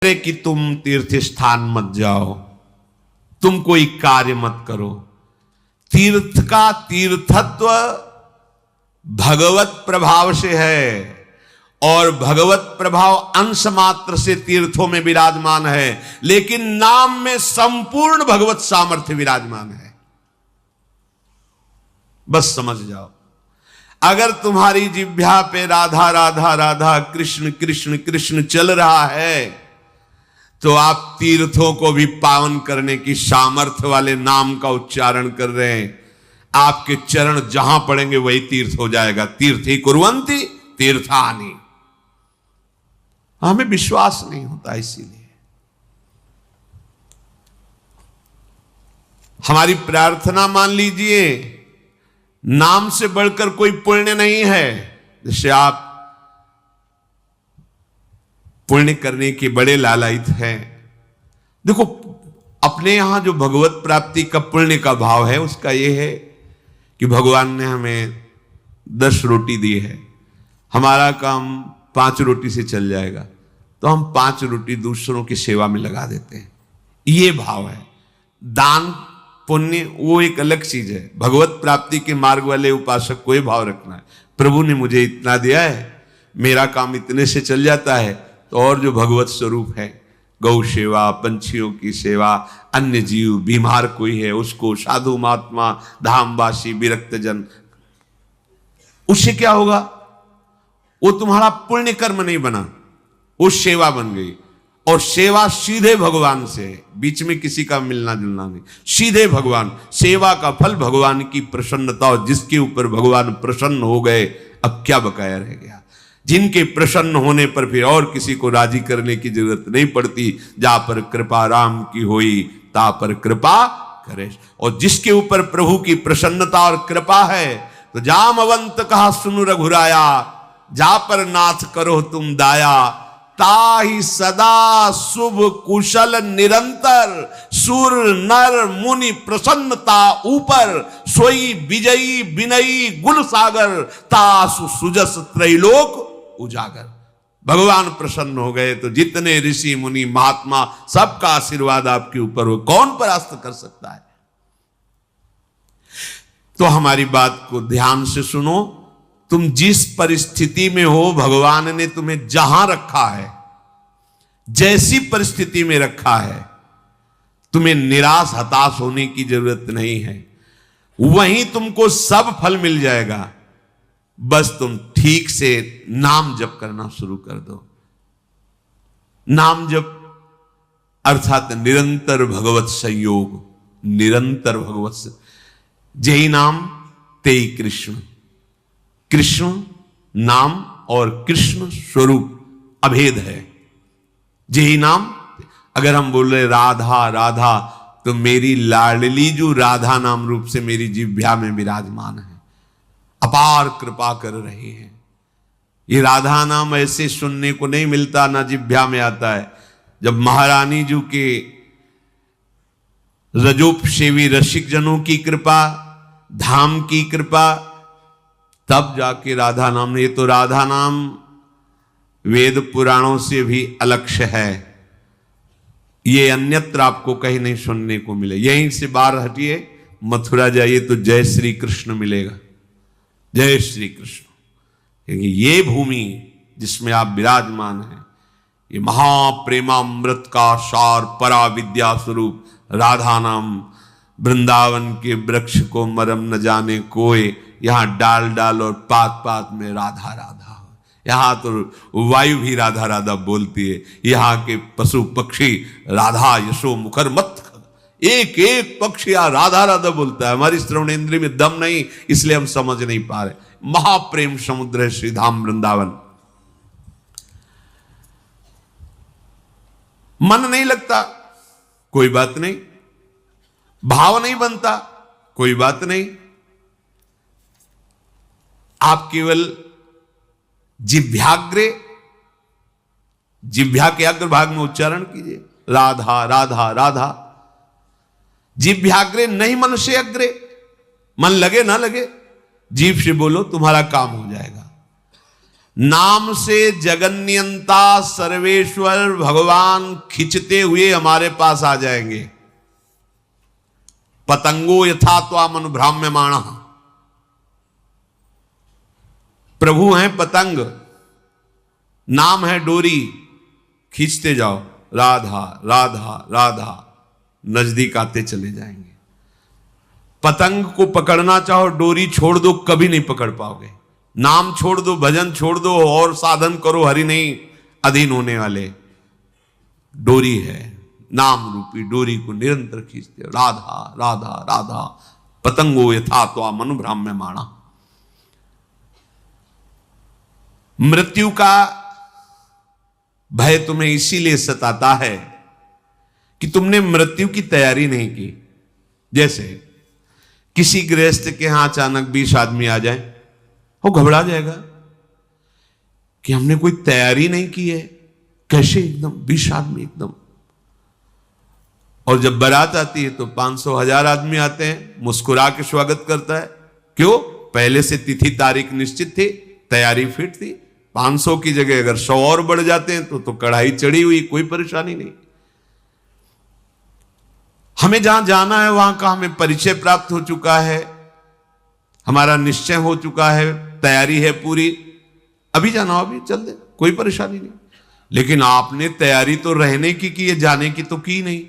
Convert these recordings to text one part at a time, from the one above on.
कि तुम तीर्थ स्थान मत जाओ, तुम कोई कार्य मत करो। तीर्थ का तीर्थत्व भगवत प्रभाव से है और भगवत प्रभाव अंश मात्र से तीर्थों में विराजमान है, लेकिन नाम में संपूर्ण भगवत सामर्थ्य विराजमान है। बस समझ जाओ। अगर तुम्हारी जिह्वा पे राधा राधा राधा कृष्ण कृष्ण कृष्ण चल रहा है तो आप तीर्थों को भी पावन करने की सामर्थ्य वाले नाम का उच्चारण कर रहे हैं। आपके चरण जहां पड़ेंगे वही तीर्थ हो जाएगा। तीर्थी कुर्वन्ति तीर्थानि। हमें विश्वास नहीं होता, इसीलिए हमारी प्रार्थना मान लीजिए, नाम से बढ़कर कोई पुण्य नहीं है। जैसे आप पुण्य करने के बड़े लालायित हैं। देखो, अपने यहां जो भगवत प्राप्ति का पुण्य का भाव है उसका यह है कि भगवान ने हमें 10 रोटी दी है, हमारा काम 5 रोटी से चल जाएगा, तो हम 5 रोटी दूसरों की सेवा में लगा देते हैं। ये भाव है। दान पुण्य वो एक अलग चीज है। भगवत प्राप्ति के मार्ग वाले उपासक को ये भाव रखना है, प्रभु ने मुझे इतना दिया है, मेरा काम इतने से चल जाता है, तो और जो भगवत स्वरूप है, गौ सेवा, पंछियों की सेवा, अन्य जीव, बीमार कोई है उसको, साधु महात्मा, धामवासी, विरक्त जन, उससे क्या होगा? वो तुम्हारा पुण्य कर्म नहीं बना, वो सेवा बन गई। और सेवा सीधे भगवान से, बीच में किसी का मिलना जुलना नहीं, सीधे भगवान। सेवा का फल भगवान की प्रसन्नता, और जिसके ऊपर भगवान प्रसन्न हो गए अब क्या बकाया रह गया। जिनके प्रसन्न होने पर फिर और किसी को राजी करने की जरूरत नहीं पड़ती। जा पर कृपा राम की होई ता पर कृपा करे। और जिसके ऊपर प्रभु की प्रसन्नता और कृपा है, तो जामवंत कहा सुनु रघुराया, जा पर नाथ करो तुम दाया, ताहि सदा शुभ कुशल निरंतर, सुर नर मुनि प्रसन्नता ऊपर, सोई विजयी विनयी गुण सागर, तासु सुजस त्रैलोक उजागर। भगवान प्रसन्न हो गए तो जितने ऋषि मुनि महात्मा सबका आशीर्वाद आपके ऊपर हो, कौन परास्त कर सकता है? तो हमारी बात को ध्यान से सुनो। तुम जिस परिस्थिति में हो, भगवान ने तुम्हें जहां रखा है, जैसी परिस्थिति में रखा है, तुम्हें निराश हताश होने की जरूरत नहीं है। वहीं तुमको सब फल मिल जाएगा। बस तुम ठीक से नाम जप करना शुरू कर दो। नाम जप अर्थात निरंतर भगवत संयोग, निरंतर भगवत। जय नाम तेई कृष्ण। कृष्ण नाम और कृष्ण स्वरूप अभेद है। जय नाम, अगर हम बोल रहे राधा राधा, तो मेरी लाडली जो राधा नाम रूप से मेरी जिह्वा में विराजमान है, अपार कृपा कर रही है। ये राधा नाम ऐसे सुनने को नहीं मिलता, ना जिह्वा में आता है। जब महारानी जी के रजोपसेवी रसिक जनों की कृपा, धाम की कृपा, तब जाके राधा नाम ने। ये तो राधा नाम वेद पुराणों से भी अलक्ष्य है। ये अन्यत्र आपको कहीं नहीं सुनने को मिले। यहीं से बाहर हटिए, मथुरा जाइए तो जय श्री कृष्ण मिलेगा, जय श्री कृष्ण। क्योंकि ये भूमि जिसमें आप विराजमान हैं, ये महाप्रेमामृत का सार परा विद्या स्वरूप राधा नाम। वृंदावन के वृक्ष को मरम न जाने कोई, यहां डाल डाल और पात पात में राधा राधा। यहां तो वायु भी राधा राधा बोलती है, यहां के पशु पक्षी राधा यशो मुखर मत, एक एक पक्षी राधा राधा बोलता है। हमारी श्रवण इंद्रिय में दम नहीं, इसलिए हम समझ नहीं पा रहे। महाप्रेम समुद्र है श्रीधाम वृंदावन। मन नहीं लगता, कोई बात नहीं। भाव नहीं बनता, कोई बात नहीं। आप केवल जिह्वाग्रे, जिह्वा के अग्र भाग में उच्चारण कीजिए राधा राधा राधा। जिह्वाग्रे नहीं मन से अग्रे। मन लगे ना लगे, जीभ से बोलो, तुम्हारा काम हो जाएगा। नाम से जगन्यंता सर्वेश्वर भगवान खिंचते हुए हमारे पास आ जाएंगे। पतंगो यथा त्वाम अनुभ्राम्यमाण, प्रभु हैं पतंग, नाम है डोरी, खींचते जाओ, राधा राधा राधा, नजदीक आते चले जाएंगे। पतंग को पकड़ना चाहो, डोरी छोड़ दो, कभी नहीं पकड़ पाओगे। नाम छोड़ दो, भजन छोड़ दो और साधन करो, हरि नहीं अधीन होने वाले। डोरी है, नाम रूपी डोरी को निरंतर खींचते हो, राधा राधा राधा, पतंगो यथा त्वाम अनुभ्राम्यमाण। मृत्यु का भय तुम्हें इसीलिए सताता है कि तुमने मृत्यु की तैयारी नहीं की। जैसे किसी गृहस्थ के यहां अचानक 20 आदमी आ जाए, वो घबरा जाएगा कि हमने कोई तैयारी नहीं की है, कैसे एकदम 20 आदमी एकदम। और जब बारात आती है तो 500-1000 आदमी आते हैं, मुस्कुरा के स्वागत करता है। क्यों? पहले से तिथि तारीख निश्चित थी, तैयारी फिट थी। 500 की जगह अगर 100 और बढ़ जाते हैं तो कढ़ाई चढ़ी हुई, कोई परेशानी नहीं। हमें जहां जाना है वहां का हमें परिचय प्राप्त हो चुका है, हमारा निश्चय हो चुका है, तैयारी है पूरी, अभी जाना अभी चल दे, कोई परेशानी नहीं। लेकिन आपने तैयारी तो रहने की है, जाने की तो की नहीं।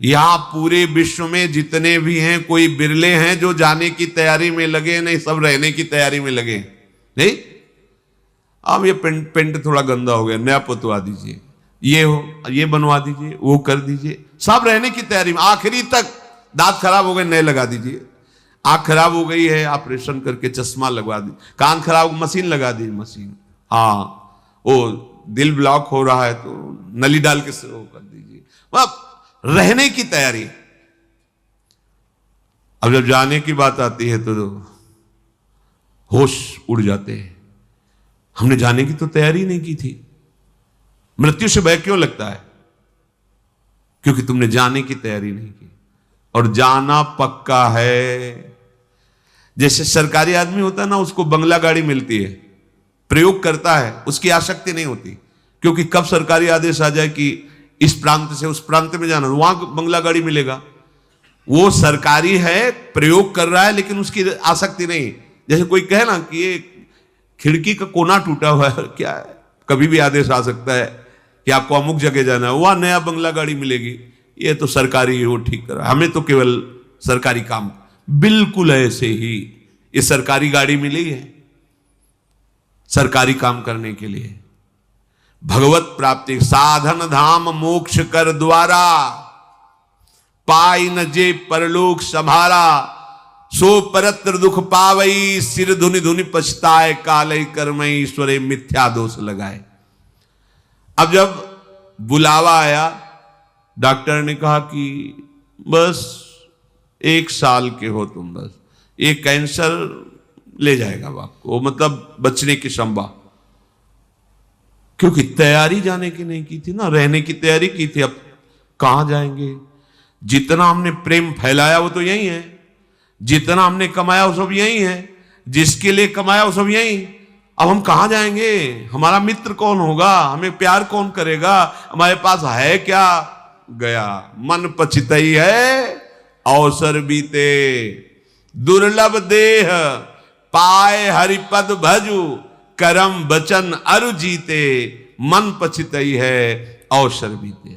यहां पूरे विश्व में जितने भी हैं, कोई बिरले हैं जो जाने की तैयारी में लगे, नहीं सब रहने की तैयारी में लगे। नहीं, अब ये पेंट थोड़ा गंदा हो गया, नया पुतवा दीजिए, ये हो ये बनवा दीजिए, वो कर दीजिए, सब रहने की तैयारी में। आखिरी तक दांत खराब हो गए, नए लगा दीजिए, आंख खराब हो गई है, ऑपरेशन करके चश्मा लगवा दी, कान खराब मशीन लगा दी, मशीन, हाँ वो दिल ब्लॉक हो रहा है तो नली डाल के वो कर दीजिए। अब रहने की तैयारी। अब जब जाने की बात आती है तो होश उड़ जाते हैं। हमने जाने की तो तैयारी नहीं की थी। मृत्यु से भय क्यों लगता है? क्योंकि तुमने जाने की तैयारी नहीं की, और जाना पक्का है। जैसे सरकारी आदमी होता है ना, उसको बंगला गाड़ी मिलती है, प्रयोग करता है, उसकी आसक्ति नहीं होती, क्योंकि कब सरकारी आदेश आ जाए कि इस प्रांत से उस प्रांत में जाना, वहां बंगला गाड़ी मिलेगा। वो सरकारी है, प्रयोग कर रहा है, लेकिन उसकी आसक्ति नहीं। जैसे कोई कहे ना कि ये खिड़की का कोना टूटा हुआ है, क्या है, कभी भी आदेश आ सकता है कि आपको अमुक जगह जाना है, वहां नया बंगला गाड़ी मिलेगी, ये तो सरकारी वो ठीक कर रहा है, हमें तो केवल सरकारी काम। बिल्कुल ऐसे ही ये सरकारी गाड़ी मिली है सरकारी काम करने के लिए। भगवत प्राप्ति साधन धाम मोक्ष कर द्वारा, पाई न जे परलोक संभारा, सो परत्र दुख पावई, सिर धुनि धुनि पछताए, कालई कर्मई ईश्वरे मिथ्या दोष लगाए। अब जब बुलावा आया, डॉक्टर ने कहा कि बस 1 साल के हो तुम, बस ये कैंसर ले जाएगा आपको, मतलब बचने की संभावना। क्योंकि तैयारी जाने की नहीं की थी ना, रहने की तैयारी की थी। अब कहां जाएंगे? जितना हमने प्रेम फैलाया वो तो यही है, जितना हमने कमाया वो सब यही है, जिसके लिए कमाया वो सब यही। अब हम कहां जाएंगे? हमारा मित्र कौन होगा? हमें प्यार कौन करेगा? हमारे पास है क्या? गया मन पछितई है अवसर बीते, दुर्लभ देह पाए हरिपद भजु, करम बचन अरु जीते, मन पछितई है अवसर बीते।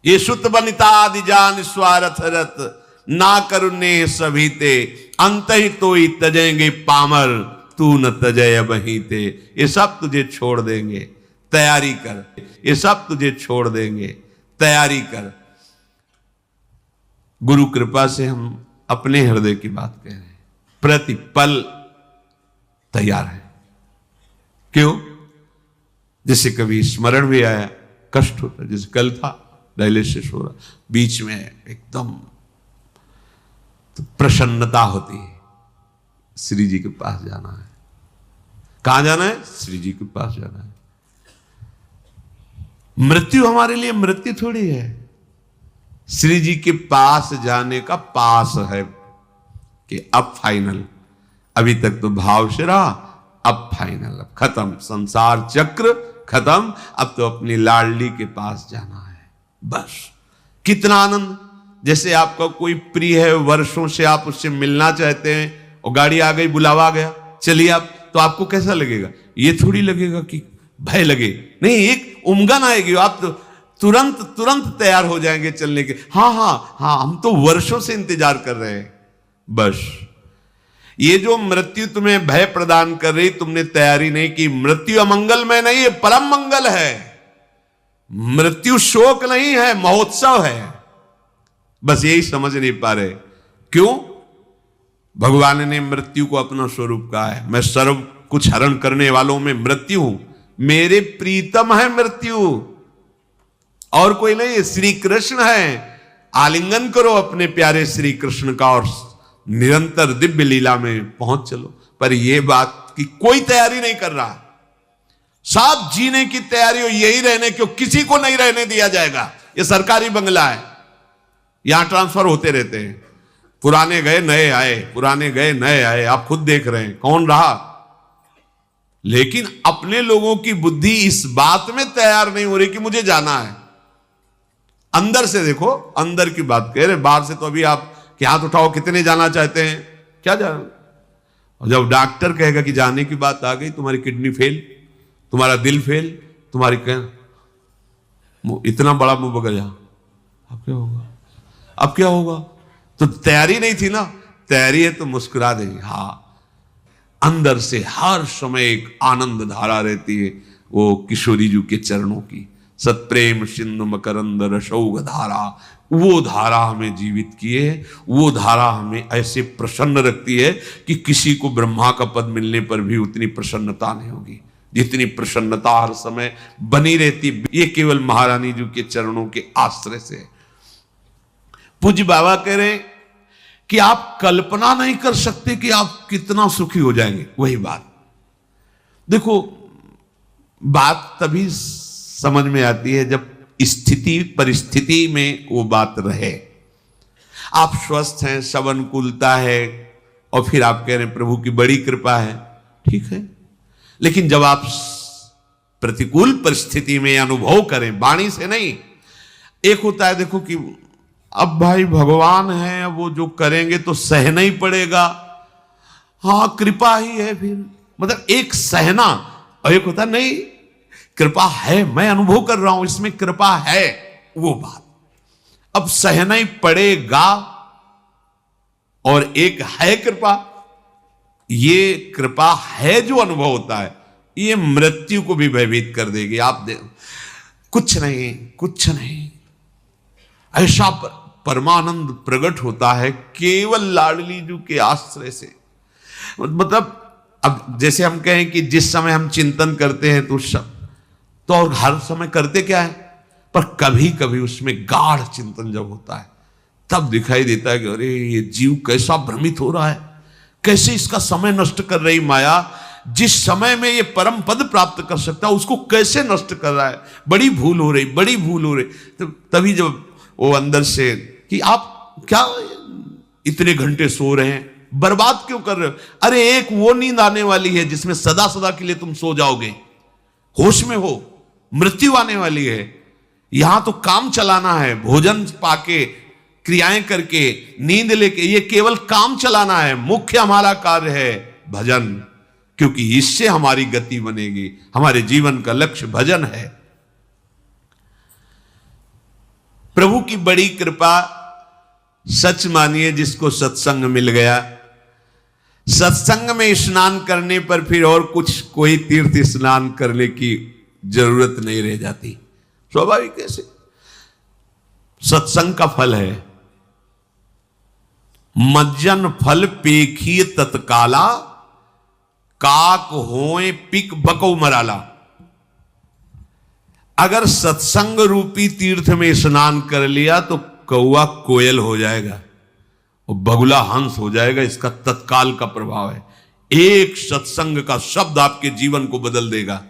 ये सुत बनिता आदि जान स्वार्थ रत, ना करुणे सभीते, अंत ही तो ही तजेंगे पामर, तू न तजय बहीते। ये सब तुझे छोड़ देंगे, तैयारी कर। ये सब तुझे छोड़ देंगे, तैयारी कर। गुरु कृपा से हम अपने हृदय की बात कह रहे हैं, प्रतिपल तैयार है। क्यों? जैसे कभी स्मरण भी आया, कष्ट होता, जैसे कल था डायलिसिस हो रहा, बीच में एकदम तो प्रसन्नता होती है, श्री जी के पास जाना है। कहां जाना है? श्री जी के पास जाना है। मृत्यु हमारे लिए मृत्यु थोड़ी है, श्री जी के पास जाने का पास है कि अब फाइनल। अभी तक तो भाव से रहा, अब फाइनल, अब खत्म, संसार चक्र खत्म, अब तो अपनी लाडली के पास जाना है बस। कितना आनंद। जैसे आपका कोई प्रिय है, वर्षों से आप उससे मिलना चाहते हैं और गाड़ी आ गई, बुलावा आ गया, चलिए आप, तो आपको कैसा लगेगा? ये थोड़ी लगेगा कि भय लगे, नहीं, एक उमंगन आएगी, आप तो तुरंत तुरंत तैयार हो जाएंगे चलने के। हाँ हाँ हाँ, हम तो वर्षों से इंतजार कर रहे हैं बस। ये जो मृत्यु तुम्हें भय प्रदान कर रही, तुमने तैयारी नहीं की। मृत्यु अमंगल में नहीं है, परम मंगल है। मृत्यु शोक नहीं है, महोत्सव है। बस यही समझ नहीं पा रहे। क्यों? भगवान ने मृत्यु को अपना स्वरूप कहा है। मैं सर्व कुछ हरण करने वालों में मृत्यु हूं, मेरे प्रीतम है मृत्यु, और कोई नहीं, श्री कृष्ण है। आलिंगन करो अपने प्यारे श्री कृष्ण का और निरंतर दिव्य लीला में पहुंच चलो। पर यह बात की कोई तैयारी नहीं कर रहा। सब जीने की तैयारी हो, यही रहने क्यों, किसी को नहीं रहने दिया जाएगा। यह सरकारी बंगला है, यहां ट्रांसफर होते रहते हैं, पुराने गए नए आए, पुराने गए नए आए। आप खुद देख रहे हैं कौन रहा। लेकिन अपने लोगों की बुद्धि इस बात में तैयार नहीं हो रही कि मुझे जाना है। अंदर से देखो, अंदर की बात कह रहे, बाहर से तो अभी आप कि हाथ उठाओ कितने जाना चाहते हैं, क्या जाना। और जब डॉक्टर कहेगा कि जाने की बात आ गई, तुम्हारी किडनी फेल, तुम्हारा दिल फेल, तुम्हारी इतना बड़ा मुंह बगल जा, अब क्या होगा, अब क्या होगा। तो तैयारी नहीं थी ना, तैयारी है तो मुस्कुरा देंगे। हाँ, अंदर से हर समय एक आनंद धारा रहती है, वो किशोरी जी के चरणों की। सत्प्रेम सिंधु मकरंद रसौघ धारा, वो धारा हमें जीवित किए, वो धारा हमें ऐसे प्रसन्न रखती है कि किसी को ब्रह्मा का पद मिलने पर भी उतनी प्रसन्नता नहीं होगी जितनी प्रसन्नता हर समय बनी रहती। ये केवल महारानी जी के चरणों के आश्रय से। पूज्य बाबा कह रहे हैं कि आप कल्पना नहीं कर सकते कि आप कितना सुखी हो जाएंगे। वही बात देखो, बात तभी समझ में आती है जब स्थिति परिस्थिति में वो बात रहे। आप स्वस्थ हैं, सब अनुकूलता है, और फिर आप कह रहे हैं प्रभु की बड़ी कृपा है, ठीक है। लेकिन जब आप प्रतिकूल परिस्थिति में अनुभव करें, वाणी से नहीं। एक होता है देखो कि अब भाई भगवान है, वो जो करेंगे तो सहना ही पड़ेगा, हाँ कृपा ही है, फिर मतलब एक सहना, और एक होता नहीं कृपा है, मैं अनुभव कर रहा हूं इसमें कृपा है, वो बात अब सहना ही पड़ेगा। और एक है कृपा, ये कृपा है जो अनुभव होता है, ये मृत्यु को भी भयभीत कर देगी। आप देख, कुछ नहीं कुछ नहीं, ऐसा परमानंद प्रकट होता है केवल लाडली जी के आश्रय से। मतलब अब जैसे हम कहें कि जिस समय हम चिंतन करते हैं तो और हर समय करते क्या है, पर कभी कभी उसमें गाढ़ चिंतन जब होता है तब दिखाई देता है कि अरे ये जीव कैसा भ्रमित हो रहा है, कैसे इसका समय नष्ट कर रही माया। जिस समय में ये परम पद प्राप्त कर सकता है उसको कैसे नष्ट कर रहा है, बड़ी भूल हो रही, बड़ी भूल हो रही। तो तभी जब वो अंदर से कि आप क्या इतने घंटे सो रहे हैं, बर्बाद क्यों कर रहे हो। अरे एक वो नींद आने वाली है जिसमें सदा सदा के लिए तुम सो जाओगे, होश में हो, मृत्यु आने वाली है। यहां तो काम चलाना है, भोजन पाके, क्रियाएं करके, नींद लेके, ये केवल काम चलाना है। मुख्य हमारा कार्य है भजन, क्योंकि इससे हमारी गति बनेगी। हमारे जीवन का लक्ष्य भजन है। प्रभु की बड़ी कृपा, सच मानिए जिसको सत्संग मिल गया, सत्संग में स्नान करने पर फिर और कुछ कोई तीर्थ स्नान करने की जरूरत नहीं रह जाती। स्वाभाविक कैसे, सत्संग का फल है। मज्जन फल पेखिए तत्काला, काक होए पिक बकौ मराला। अगर सत्संग रूपी तीर्थ में स्नान कर लिया तो कौआ कोयल हो जाएगा और बगुला हंस हो जाएगा। इसका तत्काल का प्रभाव है। एक सत्संग का शब्द आपके जीवन को बदल देगा।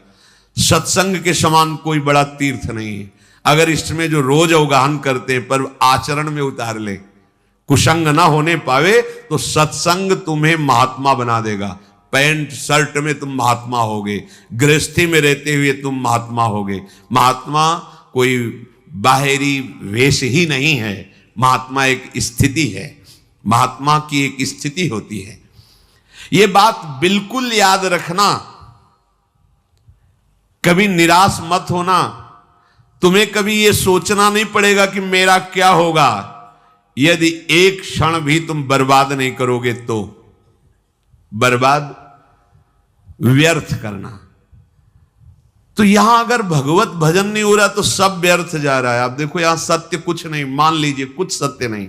सत्संग के समान कोई बड़ा तीर्थ नहीं है। अगर इसमें जो रोज अवगाहन करते हैं पर आचरण में उतार ले, कुसंग ना होने पावे, तो सत्संग तुम्हें महात्मा बना देगा। पैंट शर्ट में तुम महात्मा होगे, गृहस्थी में रहते हुए तुम महात्मा होगे। महात्मा कोई बाहरी वेश ही नहीं है, महात्मा एक स्थिति है, महात्मा की एक स्थिति होती है। ये बात बिल्कुल याद रखना, कभी निराश मत होना। तुम्हें कभी यह सोचना नहीं पड़ेगा कि मेरा क्या होगा। यदि एक क्षण भी तुम बर्बाद नहीं करोगे तो बर्बाद व्यर्थ करना। तो यहां अगर भगवत भजन नहीं हो रहा तो सब व्यर्थ जा रहा है। आप देखो यहां सत्य कुछ नहीं, मान लीजिए कुछ सत्य नहीं,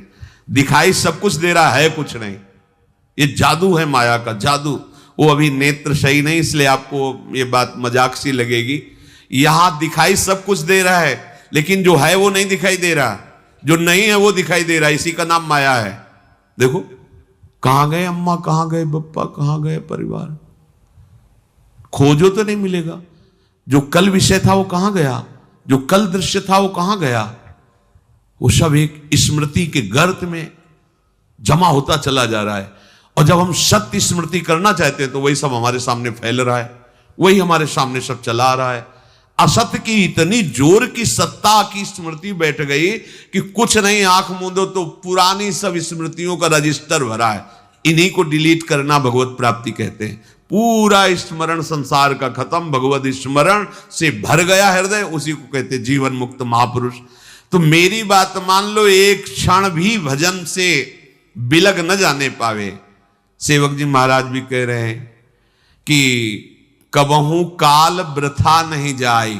दिखाई सब कुछ दे रहा है, कुछ नहीं। ये जादू है, माया का जादू। वो अभी नेत्र सही नहीं, इसलिए आपको ये बात मजाक सी लगेगी। यहां दिखाई सब कुछ दे रहा है, लेकिन जो है वो नहीं दिखाई दे रहा, जो नहीं है वो दिखाई दे रहा है। इसी का नाम माया है। देखो कहां गए अम्मा, कहां गए बप्पा, कहां गए परिवार, खोजो तो नहीं मिलेगा। जो कल विषय था वो कहां गया, जो कल दृश्य था वो कहां गया। वो सब एक स्मृति के गर्त में जमा होता चला जा रहा है। और जब हम सत्य स्मृति करना चाहते हैं तो वही सब हमारे सामने फैल रहा है, वही हमारे सामने सब चला रहा है। असत्य की इतनी जोर की सत्ता की स्मृति बैठ गई कि कुछ नहीं, आंख मूंदो तो पुरानी सब स्मृतियों का रजिस्टर भरा है। इन्हीं को डिलीट करना भगवत प्राप्ति कहते हैं। पूरा स्मरण संसार का खत्म, भगवत स्मरण से भर गया हृदय, उसी को कहते जीवन मुक्त महापुरुष। तो मेरी बात मान लो, एक क्षण भी भजन से बिलग न जाने पावे। सेवक जी महाराज भी कह रहे हैं कि कबहू काल वृथा नहीं जाए,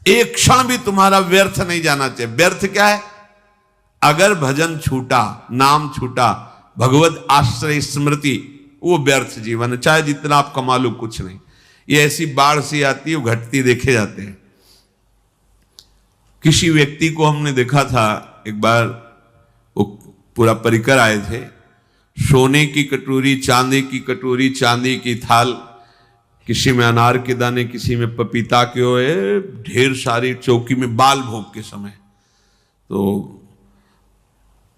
एक क्षण भी तुम्हारा व्यर्थ नहीं जाना चाहिए। व्यर्थ क्या है? अगर भजन छूटा, नाम छूटा, भगवत आश्रय स्मृति, वो व्यर्थ जीवन है। चाहे जितना आप कमा लो, कुछ नहीं। ये ऐसी बाढ़ सी आती है, वो घटती देखे जाते हैं। किसी व्यक्ति को हमने देखा था एक बार, वो पूरा परिकर आए थे, सोने की कटोरी, चांदी की कटोरी, चांदी की थाल, किसी में अनार के दाने, किसी में पपीता के हुए, ढेर सारी चौकी में बाल भोग के समय। तो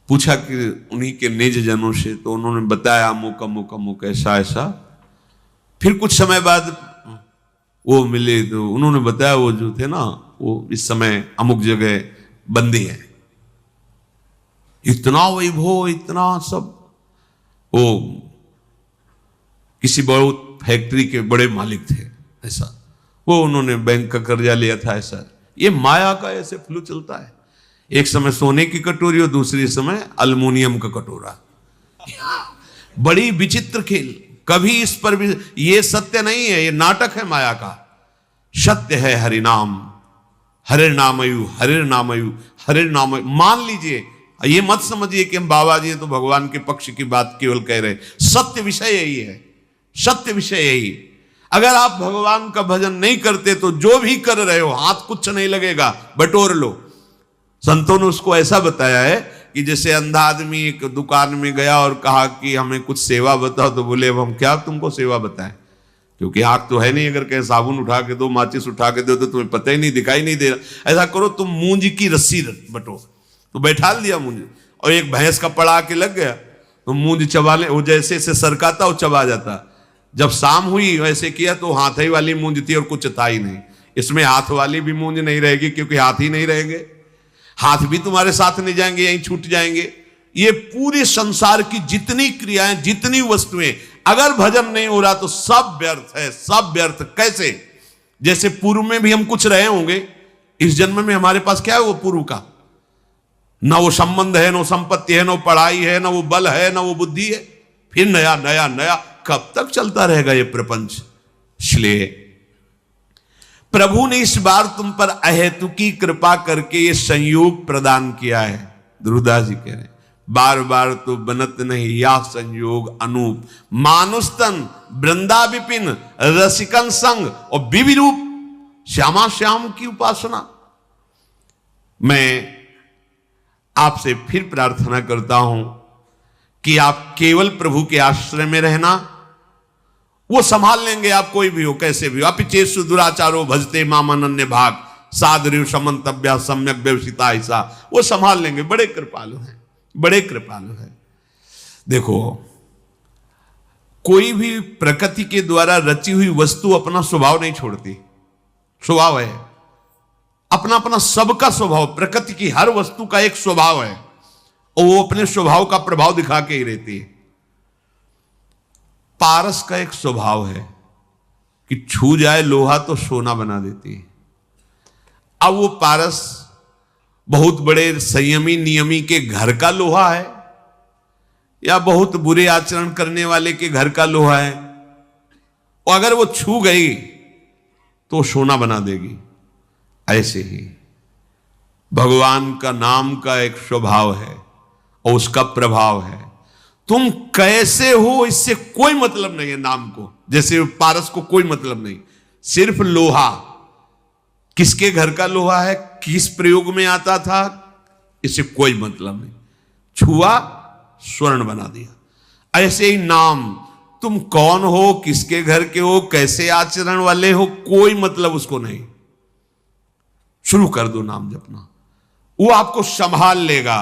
पूछा कि उन्हीं के निज जनों से, तो उन्होंने बताया अमुक अमुक अमुक ऐसा ऐसा। फिर कुछ समय बाद वो मिले तो उन्होंने बताया वो जो थे ना, वो इस समय अमुक जगह बंदी है। इतना वैभव, इतना सब। वो किसी बहुत फैक्ट्री के बड़े मालिक थे ऐसा, वो उन्होंने बैंक का कर्जा लिया था ऐसा। ये माया का ऐसे फ्लू चलता है। एक समय सोने की कटोरी और दूसरी समय अल्युमिनियम का कटोरा। बड़ी विचित्र खेल। कभी इस पर भी, ये सत्य नहीं है, ये नाटक है माया का। सत्य है हरिनाम, हरिनामयु, हरिनामयु, हरिनामयु। मान लीजिए, ये मत समझिए कि हम बाबा जी तो भगवान के पक्ष की बात केवल कह रहे हैं। सत्य विषय यही है, सत्य विषय यही। अगर आप भगवान का भजन नहीं करते तो जो भी कर रहे हो हाथ कुछ नहीं लगेगा, बटोर लो। संतों ने उसको ऐसा बताया है कि जैसे अंधा आदमी एक दुकान में गया और कहा कि हमें कुछ सेवा बताओ, तो बोले अब हम क्या तुमको सेवा बताएं, क्योंकि आंख तो है नहीं। अगर कहीं साबुन उठा के दो, माचिस उठा के दो, तो तुम्हें पता ही नहीं, दिखाई नहीं दे रहा। ऐसा करो, तुम मूंज की रस्सी बटो। तो बैठा दिया मूंज, और एक भैंस का पड़ा के लग गया, तो मूंज चबाने, वो जैसे से सरकाता वो चबा जाता। जब शाम हुई वैसे किया तो हाथ ही वाली मूंज थी और कुछ था ही नहीं। इसमें हाथ वाली भी मूंज नहीं रहेगी, क्योंकि हाथ ही नहीं रहेंगे, हाथ भी तुम्हारे साथ नहीं जाएंगे, यहीं छूट जाएंगे। ये पूरे संसार की जितनी क्रियाएं, जितनी वस्तुएं, अगर भजन नहीं हो रहा तो सब व्यर्थ है, सब व्यर्थ। कैसे? जैसे पूर्व में भी हम कुछ रहे होंगे, इस जन्म में हमारे पास क्या है वो पूर्व का? ना वो संबंध है, ना संपत्ति है, ना पढ़ाई है, ना वो बल है, ना वो बुद्धि है। फिर नया नया नया, कब तक चलता रहेगा ये प्रपंच? इसलिए प्रभु ने इस बार तुम पर अहेतुकी कृपा करके ये संयोग प्रदान किया है। ध्रुवदास जी कह रहे हैं, बार बार तो बनत नहीं या संयोग अनूप, मानुस्तन वृंदा विपिन रसिकन संग और विविरूप श्यामा श्याम की उपासना। मैं आपसे फिर प्रार्थना करता हूं कि आप केवल प्रभु के आश्रय में रहना, वो संभाल लेंगे आप, कोई भी हो, कैसे भी हो। अपिचेषु दुराचारो भजते माम अनन्य भाग सादृव समन्तव्या सम्यक व्यवसिता, ऐसा वो संभाल लेंगे। बड़े कृपालु हैं, बड़े कृपालु हैं। देखो, कोई भी प्रकृति के द्वारा रची हुई वस्तु अपना स्वभाव नहीं छोड़ती। स्वभाव है अपना अपना, सबका स्वभाव, प्रकृति की हर वस्तु का एक स्वभाव है और वो अपने स्वभाव का प्रभाव दिखा के ही रहती है। पारस का एक स्वभाव है कि छू जाए लोहा तो सोना बना देती है। अब वो पारस बहुत बड़े संयमी नियमी के घर का लोहा है या बहुत बुरे आचरण करने वाले के घर का लोहा है, और अगर वो छू गई तो सोना बना देगी। ऐसे ही भगवान का नाम का एक स्वभाव है और उसका प्रभाव है। तुम कैसे हो इससे कोई मतलब नहीं है नाम को, जैसे पारस को कोई मतलब नहीं, सिर्फ लोहा। किसके घर का लोहा है, किस प्रयोग में आता था, इससे कोई मतलब नहीं। छुआ स्वर्ण बना दिया। ऐसे ही नाम, तुम कौन हो, किसके घर के हो, कैसे आचरण वाले हो, कोई मतलब उसको नहीं। शुरू कर दो नाम जपना, वो आपको संभाल लेगा।